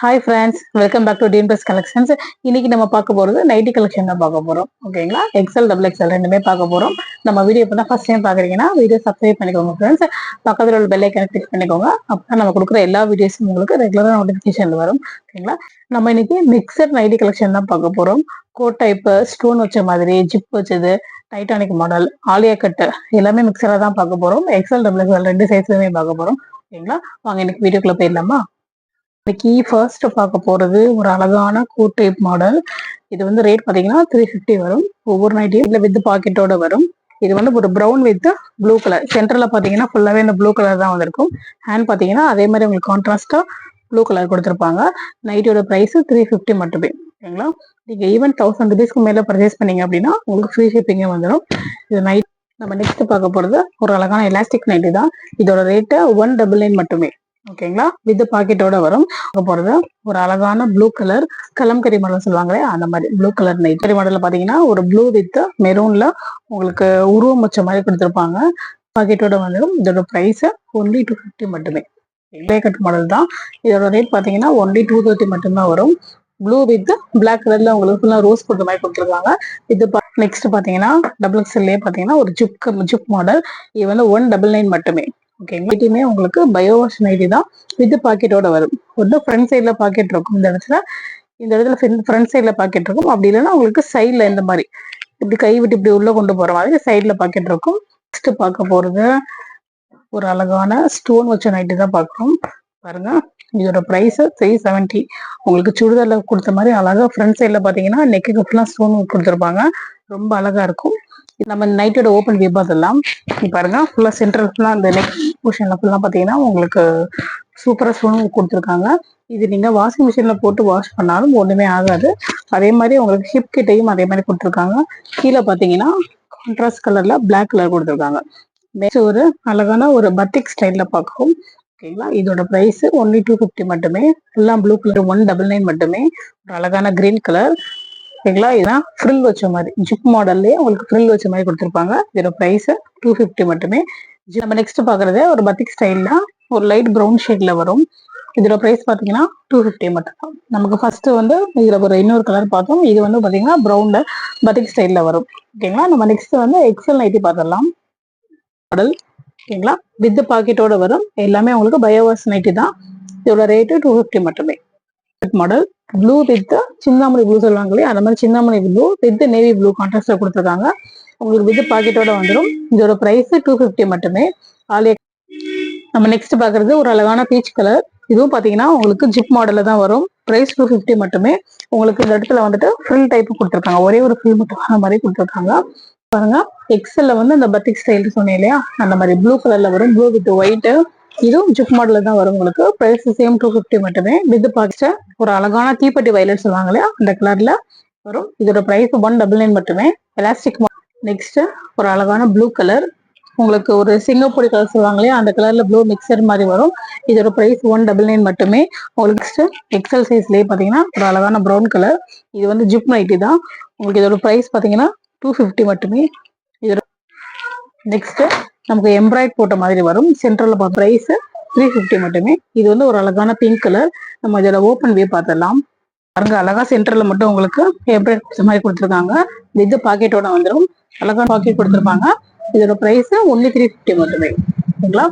Hi friends, welcome back to TN plus collections. இன்னைக்கு நம்ம பார்க்க போகிறது நைட்டி கலெக்ஷன் தான் பார்க்க போகிறோம். ஓகேங்களா, எக்ஸ்எல் டபுள் எக்ஸ்எல் ரெண்டுமே பார்க்க போகிறோம். நம்ம வீடியோ இப்போ தான் ஃபர்ஸ்ட் டைம் பார்க்குறீங்கன்னா வீடியோ சப்ஸ்கிரைப் பண்ணிக்கோங்க ஃப்ரெண்ட்ஸ். பக்கத்தில் உள்ள பெல் ஐக்கானை கிளிக் பண்ணிக்கோங்க. அப்போ நம்ம கொடுக்குற எல்லா வீடியோஸும் உங்களுக்கு ரெகுலராக நோட்டிஃபிகேஷன் வரும். ஓகேங்களா, நம்ம இன்னைக்கு மிக்சர் நைட்டி கலெக்ஷன் தான் பார்க்க போகிறோம். கோட் டைப்பு, ஸ்டோன் வச்ச மாதிரி, ஜிப் வச்சது, டைட்டானிக் மாடல், ஆலியா கட்டு எல்லாமே மிக்சராக தான் பார்க்க போகிறோம். எக்ஸ்எல் டபுள் எக்ஸ்எல் ரெண்டு சைஸ்லையுமே பார்க்க போகிறோம். ஓகேங்களா, வாங்க இன்னைக்கு வீடியோக்குள்ள போயிடலாமா. இன்னைக்கு ஃபர்ஸ்ட் பார்க்க போறது ஒரு அழகான கோட் டைப் மாடல். இது வந்து ரேட் பாத்தீங்கன்னா 350 வரும். ஒவ்வொரு நைட்டியும் இல்ல வித் பாக்கெட்டோட வரும். இது வந்து ஒரு ப்ரௌன் வித் ப்ளூ கலர். சென்டர்ல பாத்தீங்கன்னா ஃபுல்லாவே இந்த ப்ளூ கலர் தான் வந்திருக்கும். ஹேண்ட் பாத்தீங்கன்னா அதே மாதிரி உங்களுக்கு கான்ட்ராஸ்டா ப்ளூ கலர் கொடுத்துருப்பாங்க. நைட்டியோட பிரைஸ் 350 மட்டுமே. ஓகேங்களா, நீங்க ஈவன் 1000 ருபீஸ்க்கு மேல பர்ச்சேஸ் பண்ணீங்க அப்படின்னா உங்களுக்கு ஃப்ரீ ஷிப்பிங்கே வந்துடும். இது நைட் நம்ம நெக்ஸ்ட் பார்க்க போறது ஒரு அழகான எலாஸ்டிக் நைட்டி தான். இதோட ரேட்டு 199 மட்டுமே. ஓகேங்களா, வித் பாக்கெட்டோட வரும். போறது ஒரு அழகான ப்ளூ கலர் கலம்கரி மாடல் சொல்லுவாங்களே அந்த மாதிரி ப்ளூ கலர் நைட் மாடல்ல பாத்தீங்கன்னா ஒரு ப்ளூ வித் மெரூன்ல உங்களுக்கு உருவம் வச்ச மாதிரி கொடுத்துருப்பாங்க. பாக்கெட்டோட வந்துடும். இதோட பிரைஸ் ஒன்லி 250 மட்டுமே. கட் மாடல் தான். இதோட ரேட் பாத்தீங்கன்னா ஒன்லி 230 மட்டும்தான் வரும். ப்ளூ வித் பிளாக் கலர்ல உங்களுக்கு ஃபுல்லா ரோஸ் கொடுத்த மாதிரி கொடுத்துருக்காங்க. இது நெக்ஸ்ட் பாத்தீங்கன்னா டபுள் எக்ஸ்எல்லே பாத்தீங்கன்னா ஒரு ஜிப் மாடல். இது வந்து 199 மட்டுமே. ஓகேங்களா, உங்களுக்கு பயோ வாஷ் நைட்டி தான். வித் பாக்கெட்டோட வரும். வந்து ஃப்ரண்ட் சைட்ல பாக்கெட் இருக்கும். இந்த இடத்துல ஃப்ரண்ட் சைட்ல பாக்கெட் இருக்கும். அப்படி இல்லைன்னா உங்களுக்கு சைட்ல இந்த மாதிரி இப்படி கை விட்டு இப்படி உள்ள கொண்டு போற மாதிரி சைட்ல பாக்கெட் இருக்கும். நெக்ஸ்ட் பார்க்க போறது ஒரு அழகான ஸ்டோன் வச்ச நைட்டி தான் பார்க்கணும். பாருங்க, இதோட பிரைஸ் 370. உங்களுக்கு சுடிதார்ல கொடுத்த மாதிரி அழகா ஃப்ரண்ட் சைட்ல பாத்தீங்கன்னா நெக்குக்கு ஃபுல்லா ஸ்டோன் கொடுத்துருப்பாங்க. ரொம்ப அழகா இருக்கும். நம்ம நைட்டோட ஓப்பன் வியூ பார்த்துடலாம். பாருங்க, ஃபுல்லா சென்டர் ஃபுல்லா அந்த நெக் போர்ஷன்ல ஃபுல்லா பாத்தீங்கன்னா உங்களுக்கு சூப்பரா ஸ்டோன் கொடுத்துருக்காங்க. இது நீங்க வாஷிங் மிஷின்ல போட்டு வாஷ் பண்ணாலும் ஒண்ணுமே ஆகாது. அதே மாதிரி உங்களுக்கு ஹிப் கிட்டையும் அதே மாதிரி கொடுத்துருக்காங்க. கீழே பாத்தீங்கன்னா கான்ட்ராஸ்ட் கலர்ல பிளாக் கலர் கொடுத்துருக்காங்க. நெக்ஸ்ட் ஒரு அழகான ஒரு பத்திக் ஸ்டைல்ல பார்க்கும். ஓகேங்களா, இதோட பிரைஸ் ஒன்லி 250 மட்டுமே. எல்லாம் ப்ளூ கலர் 199 மட்டுமே. ஒரு அழகான கிரீன் கலர். ஓகேங்களா, இதுதான் ஃப்ரில் வச்ச மாதிரி ஜிப் மாடல்லே உங்களுக்கு ஃப்ரில் வச்ச மாதிரி கொடுத்துருப்பாங்க. இதோட பிரைஸ் 250 மட்டுமே. நம்ம நெக்ஸ்ட் பாக்குறது ஒரு பத்திக் ஸ்டைல்ல ஒரு லைட் ப்ரௌன் ஷேட்ல வரும். இதோட பிரைஸ் பாத்தீங்கன்னா 250 மட்டும் தான். நமக்கு ஃபர்ஸ்ட் வந்து இதுல ஒரு இன்னொரு கலர் பார்த்தோம். இது வந்து பாத்தீங்கன்னா ப்ரௌன்ல பத்திக் ஸ்டைல்ல வரும். ஓகேங்களா, நம்ம நெக்ஸ்ட் வந்து எக்ஸ்எல் நைட்டி பார்த்துடலாம். மாடல் ஓகேங்களா, வித் பாக்கெட்டோட வரும். எல்லாமே உங்களுக்கு பயோவாஷ் நைட்டி தான். இதோட ரேட்டு 250 மட்டுமே. Model blue with Chintamani blue சொல்லுவாங்களே அந்த மாதிரி Chintamani blue with navy blue கான்ட்ராஸ்ட்ல கொடுத்துருக்காங்க. உங்களுக்கு வித் பாக்கெட்டோட வந்துடும். இதோட பிரைஸ் 250 மட்டுமே. நம்ம நெக்ஸ்ட் பாக்குறது ஒரு அழகான பீச் கலர். இதுவும் பாத்தீங்கன்னா உங்களுக்கு ஜிப் மாடல்ல தான் வரும். பிரைஸ் 250 மட்டுமே. உங்களுக்கு இந்த இடத்துல வந்துட்டு ஃபில் டைப் கொடுத்துருக்காங்க. ஒரே ஒரு ஃபில் மட்டும் அந்த மாதிரி கொடுத்துருக்காங்க. பாருங்க, எக்ஸ்எல்ல வந்து அந்த பத்திக் ஸ்டைல் சொன்னேன் இல்லையா, அந்த மாதிரி ப்ளூ கலர்ல வரும். Blue with white. இதுவும் ஜிப் மாடல்ல தான் வரும். உங்களுக்கு பிரைஸ் சேம் 250 மட்டுமே. வித் பாக்கெட் ஒரு அழகான தீப்பெட்டி வயலட் சொல்லுவாங்க இல்லையா அந்த கலர்ல வரும். இதோட பிரைஸ் 199 மட்டுமே. எலாஸ்டிக். நெக்ஸ்ட் ஒரு அழகான ப்ளூ கலர். உங்களுக்கு ஒரு சிங்கப்பூர் கலர் சொல்லுவாங்க இல்லையா அந்த கலர்ல ப்ளூ மிக்சர் மாதிரி வரும். இதோட பிரைஸ் 199 மட்டுமே. உங்களுக்கு நெக்ஸ்ட் எக்ஸ்எல் சைஸ்லயே பாத்தீங்கன்னா ஒரு அழகான ப்ரௌன் கலர். இது வந்து ஜிப் நைட்டி தான். உங்களுக்கு இதோட பிரைஸ் பாத்தீங்கன்னா 250 மட்டுமே. இதோட நெக்ஸ்ட் நமக்கு எம்ப்ராய்ட் போட்ட மாதிரி வரும். சென்ட்ரல்ல பிரைஸ் 350 மட்டுமே. இது வந்து ஒரு அழகான பிங்க் கலர். நம்ம இதோட ஓப்பன் வியூ பார்த்துடலாம். பாருங்க, அழகா சென்டர்ல மட்டும் உங்களுக்கு எம்ப்ராய்ட் மாதிரி கொடுத்துருக்காங்க. வித் பாக்கெட்டோட வந்துடும். அழகான பாக்கெட் கொடுத்துருப்பாங்க. இதோட பிரைஸ் ஒன்லி 350 மட்டுமே. ஓகேங்களா,